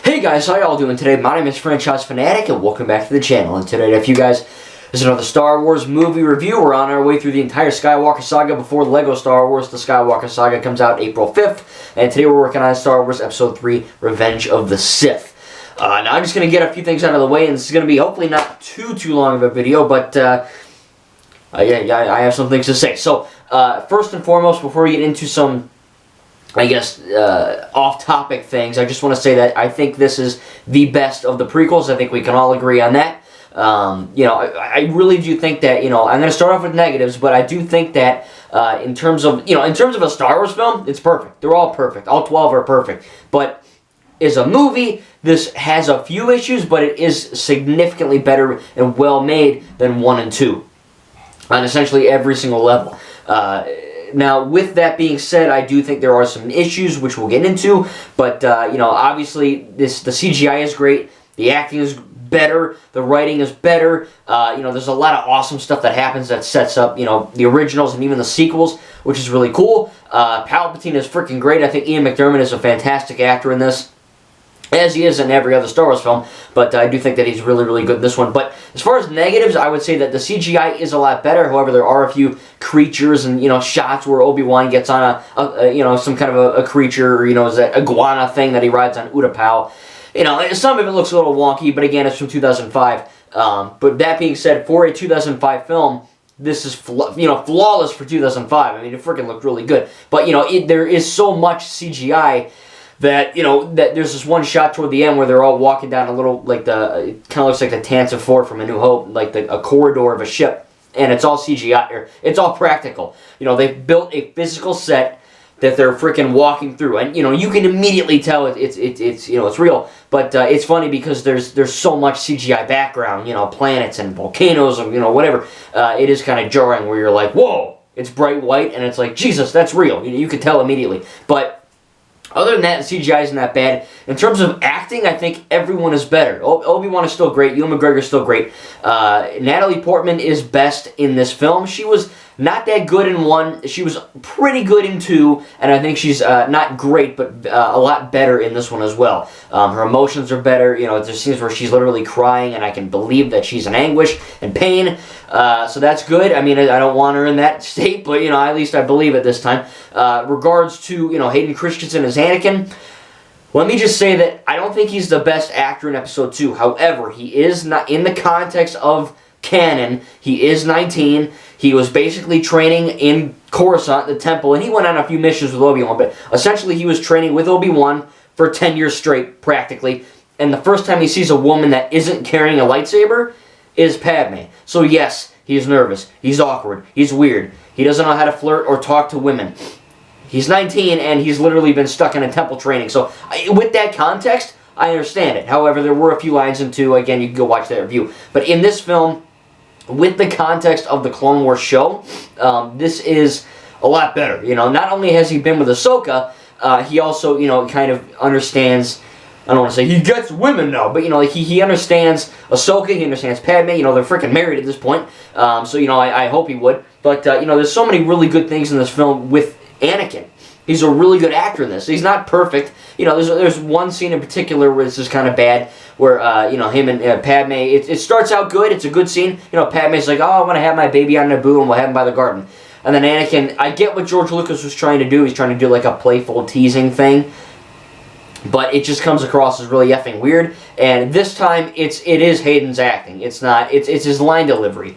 Hey guys, how y'all doing today? My name is Franchise Fanatic and welcome back to the channel. And today, if you guys, this is another Star Wars movie review. We're on our way through the entire Skywalker Saga before LEGO Star Wars. The Skywalker Saga comes out April 5th. And today we're working on Star Wars Episode 3, Revenge of the Sith. Now I'm just going to get a few things out of the way, and this is going to be hopefully not too long of a video, but yeah, I have some things to say. So, first and foremost, before we get into some, I guess, off-topic things, I just want to say that I think this is the best of the prequels. I think we can all agree on that. I really do think that, I'm going to start off with negatives, but I do think that in terms of a Star Wars film, it's perfect. They're all perfect. All 12 are perfect. But as a movie, this has a few issues, but it is significantly better and well made than 1 and 2 on essentially every single level. Now, with that being said, I do think there are some issues which we'll get into, but obviously the CGI is great, the acting is better, the writing is better. There's a lot of awesome stuff that happens that sets up the originals and even the sequels, which is really cool. Palpatine is freaking great. I think Ian McDiarmid is a fantastic actor in this, as he is in every other Star Wars film, but I do think that he's really good in this one. But as far as negatives, I would say that the CGI is a lot better. However, there are a few creatures and shots where Obi-Wan gets on some kind of a creature, or is that iguana thing that he rides on Utapau. Some of it looks a little wonky, but again, it's from 2005. But that being said, for a 2005 film, this is flawless for 2005. I mean, it freaking looked really good. But there is so much CGI that that there's this one shot toward the end where they're all walking down a little, it kind of looks like the Tantive Fort from A New Hope, like a corridor of a ship, and it's all CGI, or it's all practical. They've built a physical set that they're freaking walking through, and you can immediately tell it's real. But it's funny because there's so much CGI background, planets and volcanoes and whatever. It is kind of jarring where you're like, whoa, it's bright white, and it's like, Jesus, that's real. You can tell immediately. But other than that, the CGI isn't that bad. In terms of acting, I think everyone is better. Obi-Wan is still great. Ewan McGregor is still great. Natalie Portman is best in this film. She was not that good in 1. She was pretty good in 2. And I think she's not great, but a lot better in this one as well. Her emotions are better. There's scenes where she's literally crying, and I can believe that she's in anguish and pain. So that's good. I mean, I don't want her in that state, but, at least I believe it this time. Regards to, Hayden Christensen as Anakin, let me just say that I don't think he's the best actor in Episode 2. However, he is not, in the context of canon, he is 19. He was basically training in Coruscant, the temple, and he went on a few missions with Obi-Wan, but essentially he was training with Obi-Wan for 10 years straight, practically. And the first time he sees a woman that isn't carrying a lightsaber is Padme. So yes, he's nervous, he's awkward, he's weird, he doesn't know how to flirt or talk to women. He's 19, and he's literally been stuck in a temple training. So, with that context, I understand it. However, there were a few lines in 2. Again, you can go watch that review. But in this film, with the context of the Clone Wars show, this is a lot better. Not only has he been with Ahsoka, he also, kind of understands, I don't want to say he gets women now, but, he understands Ahsoka, he understands Padme, they're freaking married at this point. I hope he would. But, there's so many really good things in this film with Anakin. He's a really good actor in this. He's not perfect. There's one scene in particular where this is kind of bad, where him and Padme. It starts out good. It's a good scene. Padme's like, oh, I want to have my baby on Naboo, and we'll have him by the garden. And then Anakin, I get what George Lucas was trying to do. He's trying to do like a playful teasing thing, but it just comes across as really effing weird. And this time, it is Hayden's acting. It's not. It's his line delivery.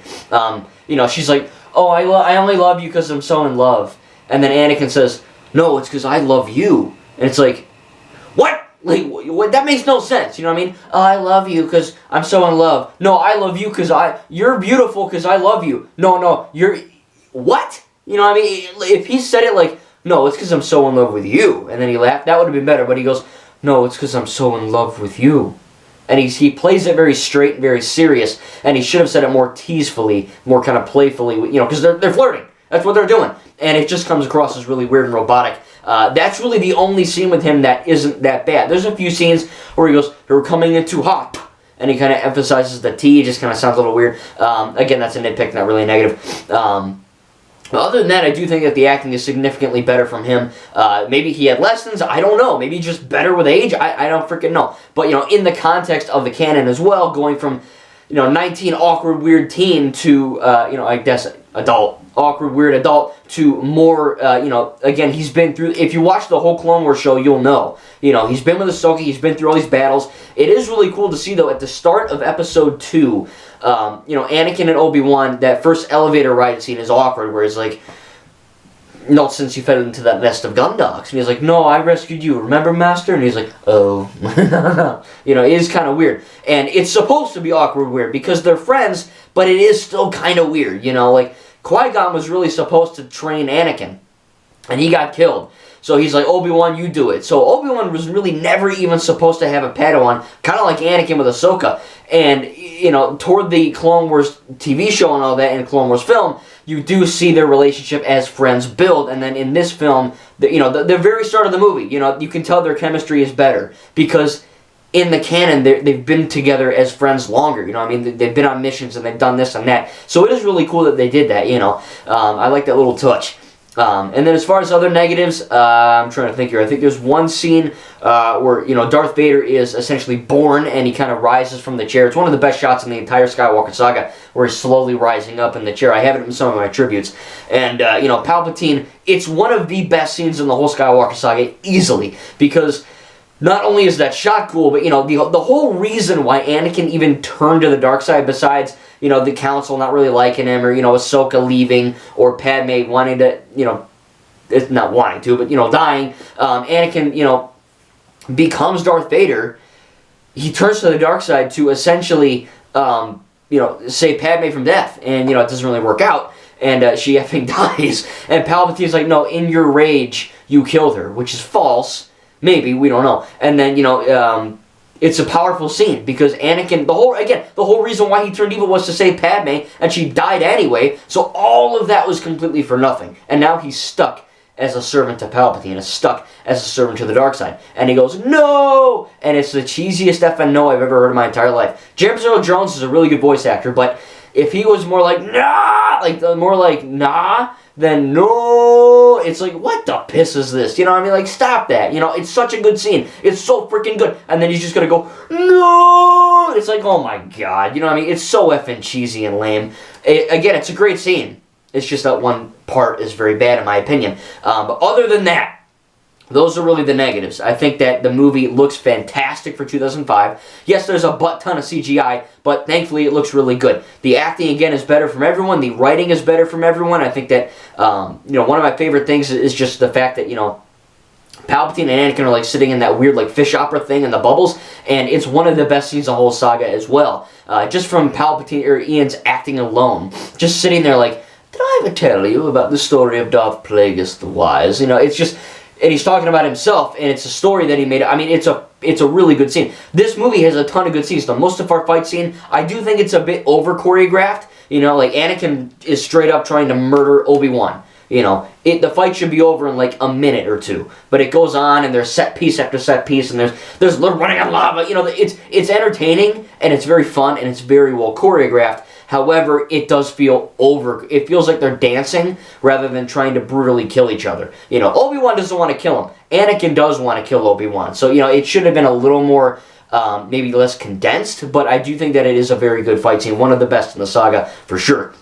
She's like, oh, I only love you because I'm so in love. And then Anakin says, no, it's because I love you. And it's like, what? Like, what? That makes no sense. You know what I mean? Oh, I love you because I'm so in love. No, I love you because you're beautiful because I love you. No, you're, what? You know what I mean? If he said it like, no, it's because I'm so in love with you, and then he laughed, that would have been better. But he goes, no, it's because I'm so in love with you. And he plays it very straight and very serious, and he should have said it more teasefully, more kind of playfully, because they're flirting. That's what they're doing. And it just comes across as really weird and robotic. That's really the only scene with him that isn't that bad. There's a few scenes where he goes, "You're coming in too hot," and he kind of emphasizes the T. It just kind of sounds a little weird. Again, that's a nitpick, not really a negative. But other than that, I do think that the acting is significantly better from him. Maybe he had lessons, I don't know. Maybe just better with age, I don't freaking know. But, in the context of the canon as well, going from, 19 awkward, weird teen to, I guess adult, awkward, weird adult to more, again, he's been through, if you watch the whole Clone Wars show, you'll know. He's been with Ahsoka, he's been through all these battles. It is really cool to see, though, at the start of Episode 2, Anakin and Obi-Wan, that first elevator ride scene is awkward, where he's like, not since you fell into that nest of gun dogs. And he's like, no, I rescued you, remember, Master? And he's like, oh. It is kind of weird. And it's supposed to be awkward weird, because they're friends, but it is still kind of weird, like, Qui-Gon was really supposed to train Anakin, and he got killed. So he's like, Obi-Wan, you do it. So Obi-Wan was really never even supposed to have a Padawan, kind of like Anakin with Ahsoka. And, toward the Clone Wars TV show and all that, and Clone Wars film, you do see their relationship as friends build. And then in this film, the very start of the movie, you can tell their chemistry is better. Because in the canon, they've been together as friends longer. They've been on missions and they've done this and that. So it is really cool that they did that, I like that little touch. And then as far as other negatives, I'm trying to think here. I think there's one scene where, Darth Vader is essentially born and he kind of rises from the chair. It's one of the best shots in the entire Skywalker saga, where he's slowly rising up in the chair. I have it in some of my tributes. And, Palpatine, it's one of the best scenes in the whole Skywalker saga, easily. Because not only is that shot cool, but, the whole reason why Anakin even turned to the dark side, besides the council not really liking him, or, Ahsoka leaving, or Padme wanting to, not wanting to, but, dying, Anakin, becomes Darth Vader. He turns to the dark side to essentially, save Padme from death, and, it doesn't really work out, and she effing dies, and Palpatine's like, no, in your rage, you killed her, which is false, maybe, we don't know, and then, it's a powerful scene, because Anakin, the whole reason why he turned evil was to save Padme, and she died anyway, so all of that was completely for nothing. And now he's stuck as a servant to Palpatine, is stuck as a servant to the dark side. And he goes, no! And it's the cheesiest effing no I've ever heard in my entire life. James Earl Jones is a really good voice actor, but if he was more like, nah, more like, nah, then no, it's like, what the piss is this? Like, stop that. It's such a good scene. It's so freaking good. And then he's just gonna go, no! It's like, oh my god. It's so effing cheesy and lame. Again, it's a great scene. It's just that one part is very bad, in my opinion. But other than that, those are really the negatives. I think that the movie looks fantastic for 2005. Yes, there's a butt ton of CGI, but thankfully it looks really good. The acting, again, is better from everyone. The writing is better from everyone. I think that, one of my favorite things is just the fact that, Palpatine and Anakin are like sitting in that weird like fish opera thing in the bubbles, and it's one of the best scenes of the whole saga as well. Just from Palpatine or Ian's acting alone. Just sitting there like, did I ever tell you about the story of Darth Plagueis the Wise? It's just... And he's talking about himself, and it's a story that he made. It's a really good scene. This movie has a ton of good scenes. The Mustafar fight scene, I do think it's a bit over-choreographed. Like Anakin is straight up trying to murder Obi-Wan. The fight should be over in like a minute or two. But it goes on, and there's set piece after set piece, and there's running on lava. It's entertaining, and it's very fun, and it's very well choreographed. However, it does feel over. It feels like they're dancing rather than trying to brutally kill each other. Obi-Wan doesn't want to kill him. Anakin does want to kill Obi-Wan. So, it should have been a little more, maybe less condensed. But I do think that it is a very good fight scene. One of the best in the saga, for sure.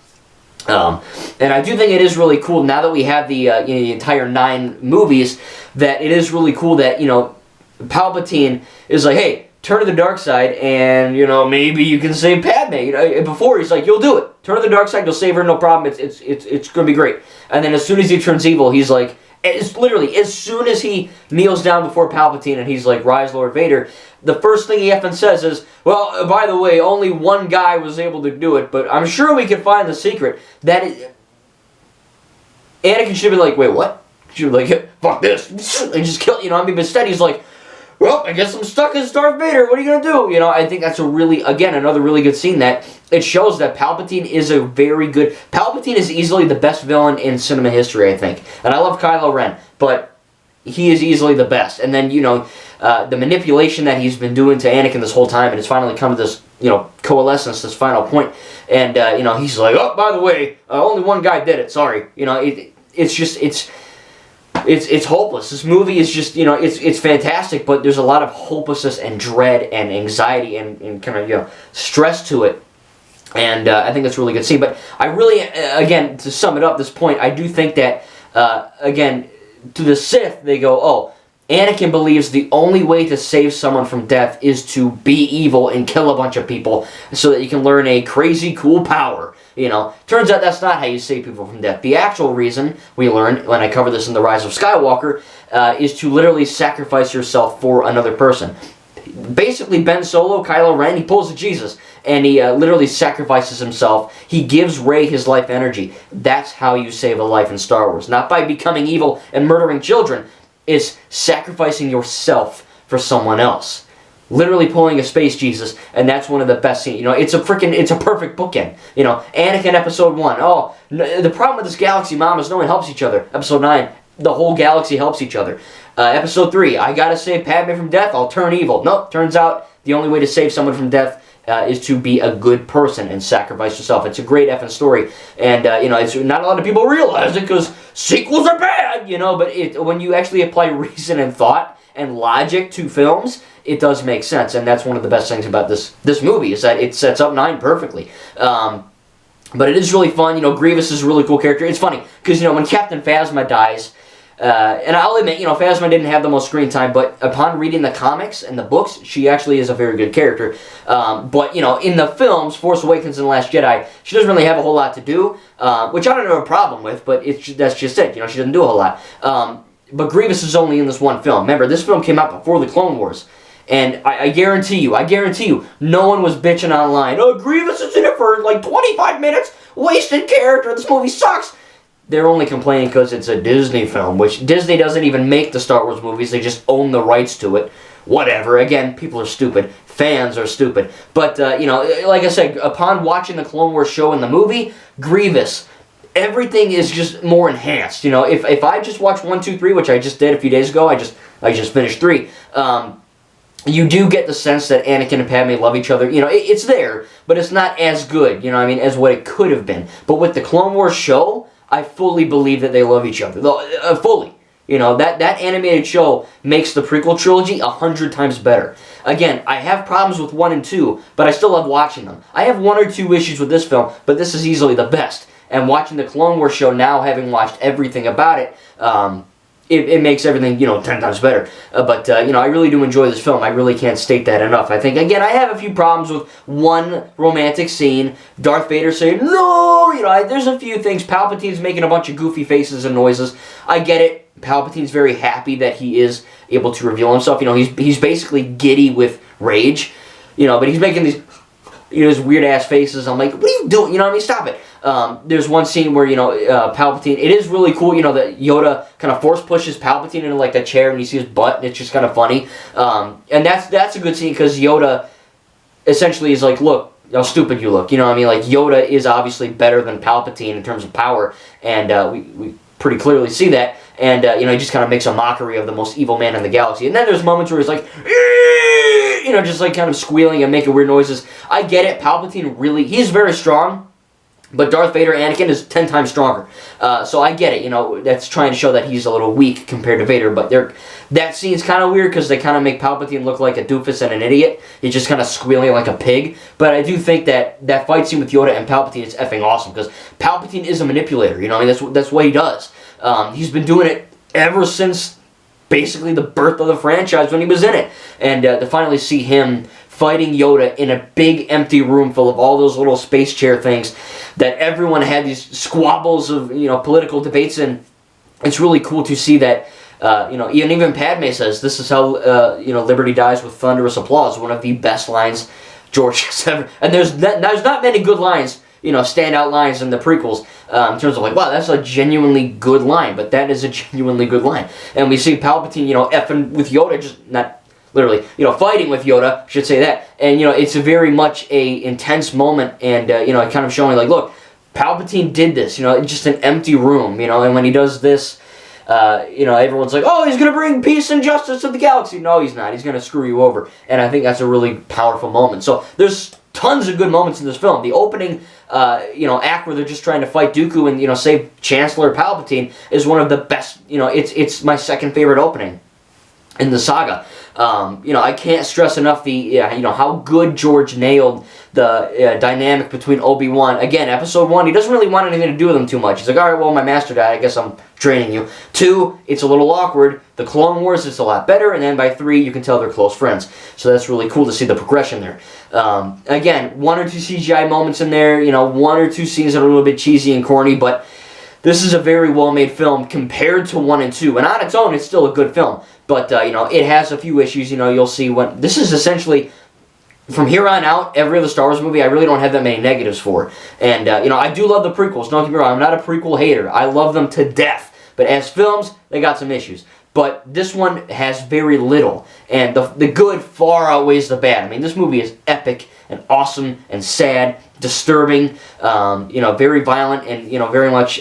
And I do think it is really cool, now that we have the entire 9 movies, that it is really cool that, Palpatine is like, hey, turn to the dark side, and, maybe you can save Padme. Before, he's like, you'll do it. Turn to the dark side, you'll save her, no problem. It's going to be great. And then as soon as he turns evil, he's like, it's literally, as soon as he kneels down before Palpatine and he's like, rise, Lord Vader, the first thing he effing says is, well, by the way, only one guy was able to do it, but I'm sure we can find the secret. That is... Anakin should be like, wait, what? Should be like, fuck this, and just kill, but instead he's like, well, I guess I'm stuck as Darth Vader. What are you going to do? I think that's another really good scene, that it shows that Palpatine is a very good... Palpatine is easily the best villain in cinema history, I think. And I love Kylo Ren, but he is easily the best. And then, the manipulation that he's been doing to Anakin this whole time, and it's finally come to this coalescence, this final point. And, he's like, oh, by the way, only one guy did it, sorry. It's hopeless. This movie is just, it's fantastic, but there's a lot of hopelessness and dread and anxiety and kind of, stress to it. And I think that's a really good scene. But I really, again, to sum it up, this point, I do think that, again, to the Sith, they go, oh, Anakin believes the only way to save someone from death is to be evil and kill a bunch of people so that you can learn a crazy cool power. Turns out that's not how you save people from death. The actual reason, we learned when I cover this in The Rise of Skywalker, is to literally sacrifice yourself for another person. Basically, Ben Solo, Kylo Ren, he pulls a Jesus, and he literally sacrifices himself. He gives Rey his life energy. That's how you save a life in Star Wars. Not by becoming evil and murdering children. It's sacrificing yourself for someone else. Literally pulling a space Jesus, and that's one of the best scenes. It's a perfect bookend. Anakin episode 1. Oh, the problem with this galaxy, Mom, is no one helps each other. Episode 9, the whole galaxy helps each other. Episode 3, I gotta save Padme from death, I'll turn evil. Nope, turns out the only way to save someone from death is to be a good person and sacrifice yourself. It's a great effing story, and it's not a lot of people realize it because sequels are bad, but when you actually apply reason and thought and logic to films, it does make sense, and that's one of the best things about this movie, is that it sets up 9 perfectly. But it is really fun. Grievous is a really cool character. It's funny, because, when Captain Phasma dies, and I'll admit, Phasma didn't have the most screen time, but upon reading the comics and the books, she actually is a very good character. But, in the films, Force Awakens and The Last Jedi, she doesn't really have a whole lot to do, which I don't have a problem with, but that's just it. She doesn't do a whole lot. But Grievous is only in this one film. Remember, this film came out before the Clone Wars. And I guarantee you, no one was bitching online. Oh, Grievous is in it for like 25 minutes, wasted character, this movie sucks. They're only complaining because it's a Disney film, which Disney doesn't even make the Star Wars movies, they just own the rights to it. Whatever, again, people are stupid, fans are stupid. But, like I said, upon watching the Clone Wars show and the movie, Grievous, everything is just more enhanced. If I just watch 1, 2, 3, which I just did a few days ago, I just finished 3, you do get the sense that Anakin and Padme love each other. It's there, but it's not as good, as what it could have been. But with the Clone Wars show, I fully believe that they love each other. Fully. That animated show makes the prequel trilogy 100 times better. Again, I have problems with 1 and 2, but I still love watching them. I have 1 or 2 issues with this film, but this is easily the best. And watching the Clone Wars show now, having watched everything about it, it makes everything, 10 times better. But I really do enjoy this film. I really can't state that enough. I think, again, I have a few problems with one romantic scene. Darth Vader saying, no! There's a few things. Palpatine's making a bunch of goofy faces and noises. I get it. Palpatine's very happy that he is able to reveal himself. He's basically giddy with rage. But he's making these weird-ass faces. I'm like, what are you doing? Stop it. There's one scene where, Palpatine, it is really cool, that Yoda kind of force pushes Palpatine into, like, a chair and you see his butt, and it's just kind of funny. And that's a good scene because Yoda essentially is like, look, how stupid you look. Like, Yoda is obviously better than Palpatine in terms of power, and we pretty clearly see that. And, he just kind of makes a mockery of the most evil man in the galaxy. And then there's moments where he's like, just like kind of squealing and making weird noises. I get it. Palpatine really, he's very strong. But Darth Vader, Anakin, is 10 times stronger. So I get it, that's trying to show that he's a little weak compared to Vader. But that scene's kind of weird because they kind of make Palpatine look like a doofus and an idiot. He's just kind of squealing like a pig. But I do think that fight scene with Yoda and Palpatine is effing awesome because Palpatine is a manipulator, that's what he does. He's been doing it ever since basically the birth of the franchise when he was in it. And to finally see him fighting Yoda in a big empty room full of all those little space chair things that everyone had these squabbles of political debates in. It's really cool to see that even Padme says this is how liberty dies with thunderous applause. One of the best lines George has ever. And there's not many good lines, standout lines in the prequels in terms of like, wow, that's a genuinely good line. But that is a genuinely good line. And we see Palpatine effing with Yoda, just not literally, fighting with Yoda, I should say that. And, it's a very much a intense moment and, kind of showing like, look, Palpatine did this, just an empty room, and when he does this, everyone's like, oh, he's going to bring peace and justice to the galaxy. No, he's not. He's going to screw you over. And I think that's a really powerful moment. So there's tons of good moments in this film. The opening, act where they're just trying to fight Dooku and, save Chancellor Palpatine is one of the best, it's my second favorite opening in the saga. I can't stress enough how good George nailed the dynamic between Obi-Wan. Again, episode 1, he doesn't really want anything to do with him too much. He's like, all right, well, my master died. I guess I'm training you. 2, it's a little awkward. The Clone Wars is a lot better. And then by 3, you can tell they're close friends. So that's really cool to see the progression there. Again, 1 or 2 CGI moments in there. 1 or 2 scenes that are a little bit cheesy and corny, but this is a very well-made film compared to 1 and 2. And on its own, it's still a good film. But, it has a few issues. You'll see when... This is essentially... From here on out, every other Star Wars movie, I really don't have that many negatives for. And, I do love the prequels. Don't get me wrong. I'm not a prequel hater. I love them to death. But as films, they got some issues. But this one has very little. And the good far outweighs the bad. I mean, this movie is epic and awesome and sad, disturbing, very violent and, very much...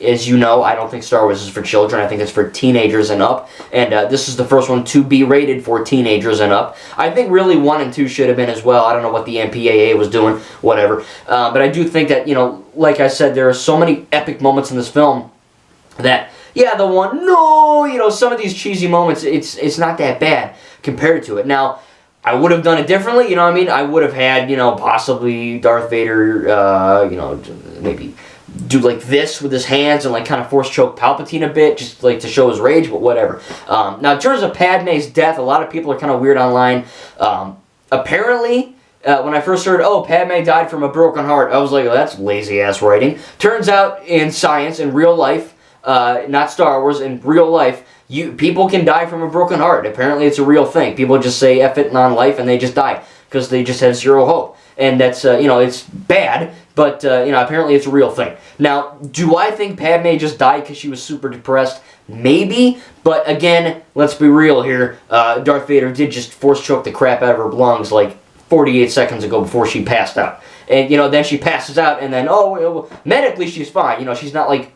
as you know, I don't think Star Wars is for children. I think it's for teenagers and up. And this is the first one to be rated for teenagers and up. I think really 1 and 2 should have been as well. I don't know what the MPAA was doing, whatever. But I do think that, like I said, there are so many epic moments in this film that, some of these cheesy moments, it's not that bad compared to it. Now, I would have done it differently, I would have had, possibly Darth Vader, maybe... do like this with his hands and like kind of force choke Palpatine a bit, just like to show his rage, but whatever. Now in terms of Padme's death, a lot of people are kind of weird online. Apparently, when I first heard, Padme died from a broken heart, I was like, oh, that's lazy ass writing. Turns out in science, in real life, not Star Wars, in real life, people can die from a broken heart. Apparently it's a real thing. People just say F it non-life and they just die because they just have zero hope. And that's, it's bad, but, apparently it's a real thing. Now, do I think Padme just died because she was super depressed? Maybe, but again, let's be real here. Darth Vader did just force choke the crap out of her lungs like 48 seconds ago before she passed out. And, then she passes out, and then, medically she's fine. She's not like,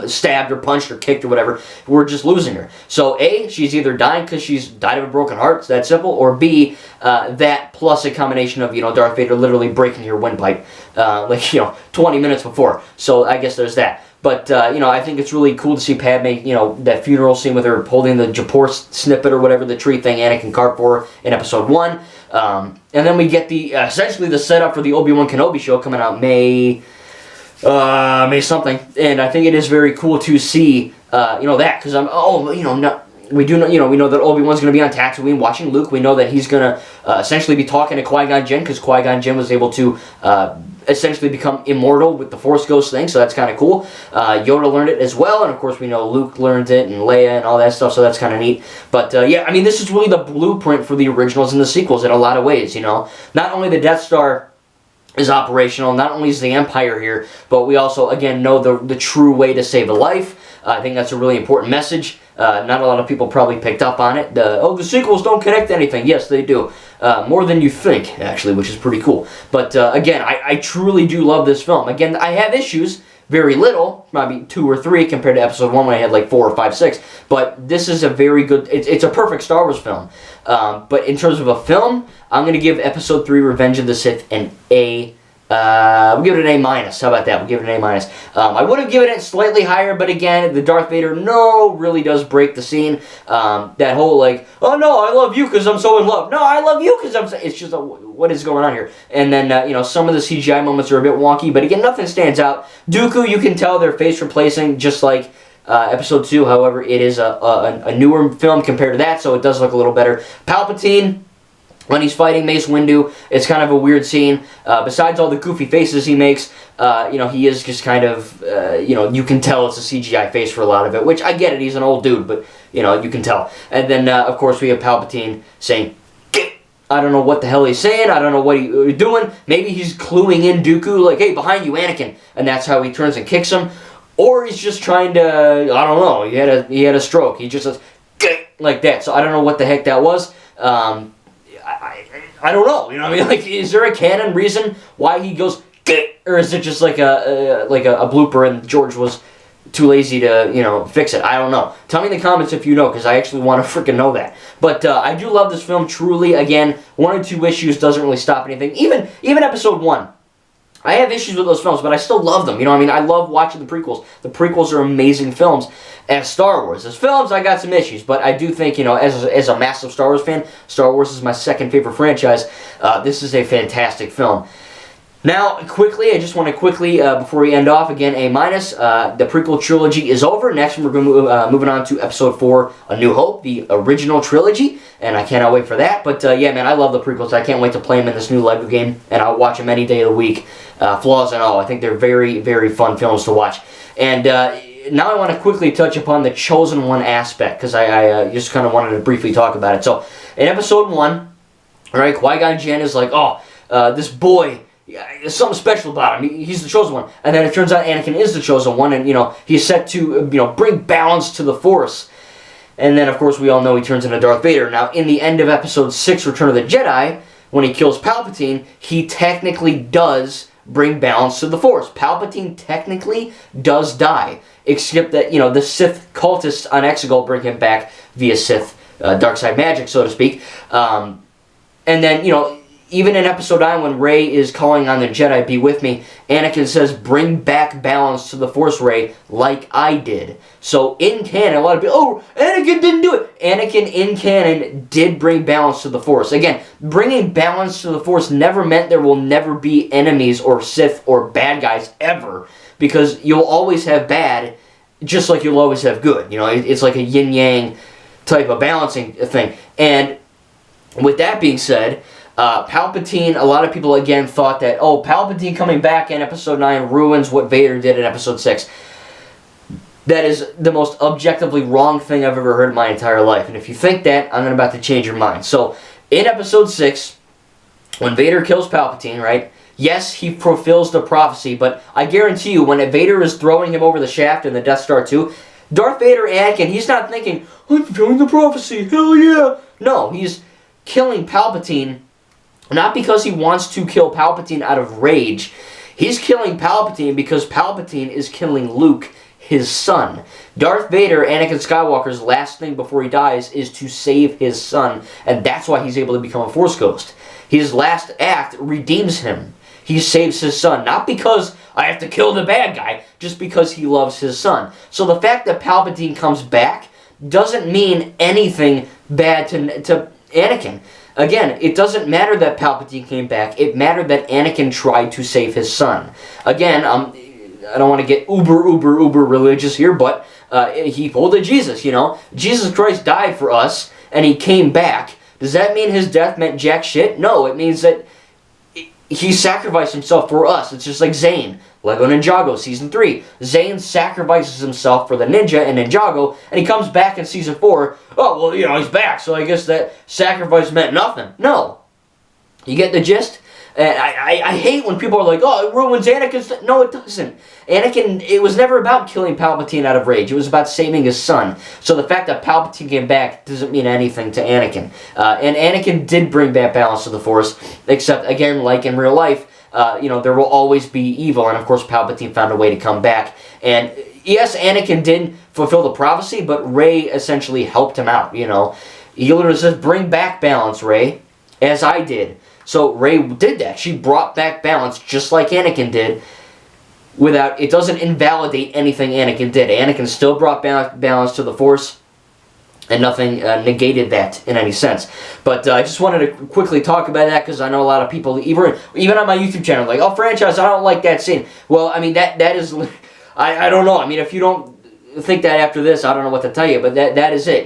stabbed or punched or kicked or whatever. We're just losing her. So A, she's either dying because she's died of a broken heart, it's that simple, or B, that plus a combination of, Darth Vader literally breaking your windpipe, 20 minutes before. So I guess there's that. But, I think it's really cool to see Padme, that funeral scene with her holding the Japor snippet or whatever, the tree thing Anakin carved for her in Episode 1. And then we get the, essentially the setup for the Obi-Wan Kenobi show coming out May something, and I think it is very cool to see, that, because we know that Obi-Wan's going to be on Tatooine watching Luke. We know that he's going to essentially be talking to Qui-Gon Jinn, because Qui-Gon Jinn was able to essentially become immortal with the Force Ghost thing, so that's kind of cool. Yoda learned it as well, and of course we know Luke learned it, and Leia, and all that stuff, so that's kind of neat. But, this is really the blueprint for the originals and the sequels in a lot of ways, Not only the Death Star is operational, not only is the Empire here, but we also, again, know the true way to save a life. I think that's a really important message. Not a lot of people probably picked up on it. The sequels don't connect to anything. Yes, they do. More than you think, actually, which is pretty cool. But, again, I truly do love this film. Again, I have issues. Very little, maybe 2 or 3 compared to Episode 1 when I had like 4 or 5, 6. But this is a very good, it's a perfect Star Wars film. But in terms of a film, I'm going to give Episode 3 Revenge of the Sith an A. We'll give it an A-. How about that? We'll give it an A-. I would have given it slightly higher, but again, the Darth Vader really does break the scene. That whole oh no, I love you because I'm so in love. No, I love you because I'm so... It's just, what is going on here? And then, some of the CGI moments are a bit wonky, but again, nothing stands out. Dooku, you can tell they're face replacing, just like Episode 2. However, it is a newer film compared to that, so it does look a little better. Palpatine, when he's fighting Mace Windu, it's kind of a weird scene. Besides all the goofy faces he makes, he is just kind of, you can tell it's a CGI face for a lot of it, which I get it, he's an old dude, but, you can tell. And then, of course, we have Palpatine saying, "Get." I don't know what the hell he's saying, I don't know what he's doing. Maybe he's cluing in Dooku, like, hey, behind you, Anakin. And that's how he turns and kicks him. Or he's just trying to, I don't know, he had a stroke. He just says, "Get," like that. So I don't know what the heck that was. I don't know, is there a canon reason why he goes, "Get," or is it just like a blooper and George was, too lazy to, fix it. I don't know. Tell me in the comments if you know, because I actually want to freaking know that. But I do love this film, truly. Again, 1 or 2 issues doesn't really stop anything. Even episode 1. I have issues with those films, but I still love them. I love watching the prequels. The prequels are amazing films. As Star Wars. As films, I got some issues, but I do think, as a massive Star Wars fan, Star Wars is my second favorite franchise. This is a fantastic film. Now, quickly, I just want to before we end off, again, A-. The prequel trilogy is over. Next, we're moving on to Episode 4, A New Hope, the original trilogy, and I cannot wait for that. But, yeah, man, I love the prequels. I can't wait to play them in this new LEGO game, and I'll watch them any day of the week, flaws and all. I think they're very, very fun films to watch. And now I want to quickly touch upon the Chosen One aspect, because I just kind of wanted to briefly talk about it. So, in Episode 1, right, Qui-Gon Jinn is like, this boy... there's something special about him. He's the Chosen One. And then it turns out Anakin is the Chosen One, and, he's set to, bring balance to the Force. And then, of course, we all know he turns into Darth Vader. Now, in the end of Episode 6, Return of the Jedi, when he kills Palpatine, he technically does bring balance to the Force. Palpatine technically does die, except that, the Sith cultists on Exegol bring him back via Sith dark side magic, so to speak. And then, even in Episode 9, when Rey is calling on the Jedi, be with me, Anakin says, bring back balance to the Force, Rey, like I did. So, in canon, a lot of people, Anakin didn't do it. Anakin, in canon, did bring balance to the Force. Again, bringing balance to the Force never meant there will never be enemies or Sith or bad guys, ever. Because you'll always have bad, just like you'll always have good. It's like a yin-yang type of balancing thing. And with that being said... Palpatine, a lot of people again thought that, Palpatine coming back in Episode 9 ruins what Vader did in Episode 6. That is the most objectively wrong thing I've ever heard in my entire life. And if you think that, I'm about to change your mind. So, in Episode 6, when Vader kills Palpatine, right, yes, he fulfills the prophecy, but I guarantee you, when Vader is throwing him over the shaft in the Death Star 2, Darth Vader, Anakin, he's not thinking, I'm fulfilling the prophecy, hell yeah! No, he's killing Palpatine. Not because he wants to kill Palpatine out of rage. He's killing Palpatine because Palpatine is killing Luke, his son. Darth Vader, Anakin Skywalker's last thing before he dies is to save his son, and that's why he's able to become a Force ghost. His last act redeems him. He saves his son, not because I have to kill the bad guy, just because he loves his son. So the fact that Palpatine comes back doesn't mean anything bad to Anakin. Again, it doesn't matter that Palpatine came back. It mattered that Anakin tried to save his son. Again, I don't want to get uber religious here, but he pulled a Jesus, Jesus Christ died for us, and he came back. Does that mean his death meant jack shit? No, it means that he sacrificed himself for us. It's just like Zane, Lego Ninjago Season 3. Zane sacrifices himself for the ninja in Ninjago, and he comes back in Season 4. Oh, well, he's back, so I guess that sacrifice meant nothing. No. You get the gist? And I hate when people are like, it ruins Anakin's... No, it doesn't. Anakin, it was never about killing Palpatine out of rage. It was about saving his son. So the fact that Palpatine came back doesn't mean anything to Anakin. And Anakin did bring back balance to the Force, except, again, like in real life, there will always be evil. And, of course, Palpatine found a way to come back. And, yes, Anakin did fulfill the prophecy, but Rey essentially helped him out, He literally says, bring back balance, Rey, as I did. So Rey did that. She brought back balance just like Anakin did. It doesn't invalidate anything Anakin did. Anakin still brought back balance to the Force, and nothing negated that in any sense. But I just wanted to quickly talk about that because I know a lot of people, even on my YouTube channel, like, franchise, I don't like that scene. Well, I mean, that is, I don't know. I mean, if you don't think that after this, I don't know what to tell you, but that is it.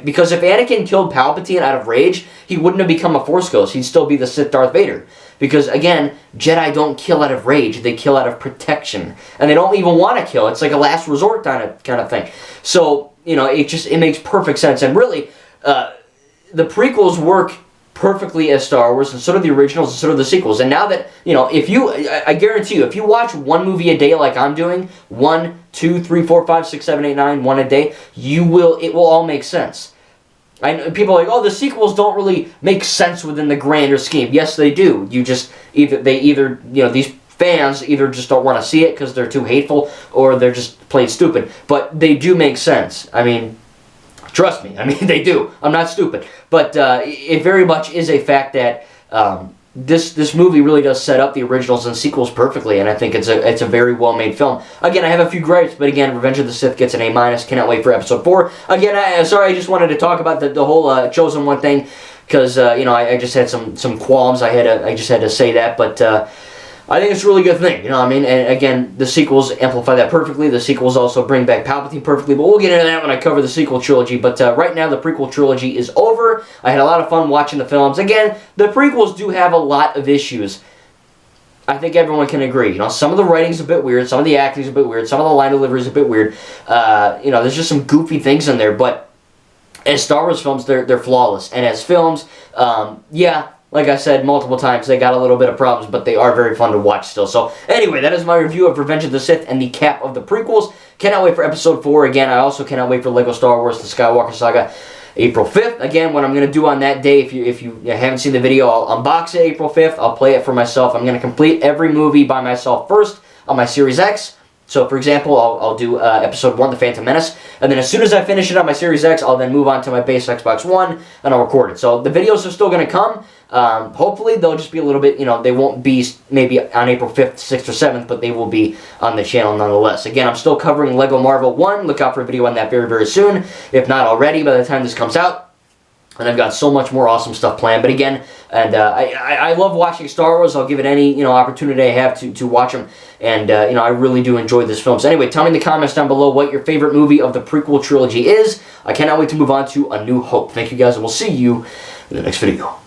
Because if Anakin killed Palpatine out of rage, he wouldn't have become a Force ghost. He'd still be the Sith Darth Vader. Because, again, Jedi don't kill out of rage. They kill out of protection. And they don't even want to kill. It's like a last resort kind of thing. So, it makes perfect sense. And really, the prequels work perfectly as Star Wars, and so do the originals, and so do the sequels. And now that, I guarantee you, if you watch one movie a day like I'm doing, 1, 2, 3, 4, 5, 6, 7, 8, 9, 1 a day, it will all make sense. I know people are like, the sequels don't really make sense within the grander scheme. Yes, they do. These fans either just don't want to see it because they're too hateful or they're just plain stupid. But they do make sense. I mean, trust me. I mean, they do. I'm not stupid. But it very much is a fact that this movie really does set up the originals and sequels perfectly, and I think it's a very well-made film. Again, I have a few gripes, but again, Revenge of the Sith gets an A-. Cannot wait for episode 4. Again, sorry, I just wanted to talk about the whole Chosen One thing, because I just had some qualms. I just had to say that, but I think it's a really good thing, you know what I mean? And again, the sequels amplify that perfectly. The sequels also bring back Palpatine perfectly, but we'll get into that when I cover the sequel trilogy. But right now, the prequel trilogy is over. I had a lot of fun watching the films. Again, the prequels do have a lot of issues. I think everyone can agree. You know, some of the writing's a bit weird, some of the acting's a bit weird, some of the line delivery's a bit weird. There's just some goofy things in there, but as Star Wars films, they're flawless. And as films, like I said multiple times, they got a little bit of problems, but they are very fun to watch still. So, anyway, that is my review of Revenge of the Sith and the cap of the prequels. Cannot wait for episode 4. Again, I also cannot wait for LEGO Star Wars, the Skywalker Saga, April 5th. Again, what I'm going to do on that day, if you haven't seen the video, I'll unbox it April 5th. I'll play it for myself. I'm going to complete every movie by myself first on my Series X. So, for example, I'll do episode 1, The Phantom Menace, and then as soon as I finish it on my Series X, I'll then move on to my base Xbox One, and I'll record it. So, the videos are still going to come. Hopefully, they'll just be a little bit, they won't be maybe on April 5th, 6th, or 7th, but they will be on the channel nonetheless. Again, I'm still covering LEGO Marvel 1. Look out for a video on that very, very soon, if not already by the time this comes out. And I've got so much more awesome stuff planned. But again, I love watching Star Wars. I'll give it any opportunity I have to watch them. And I really do enjoy this film. So anyway, tell me in the comments down below what your favorite movie of the prequel trilogy is. I cannot wait to move on to A New Hope. Thank you guys, and we'll see you in the next video.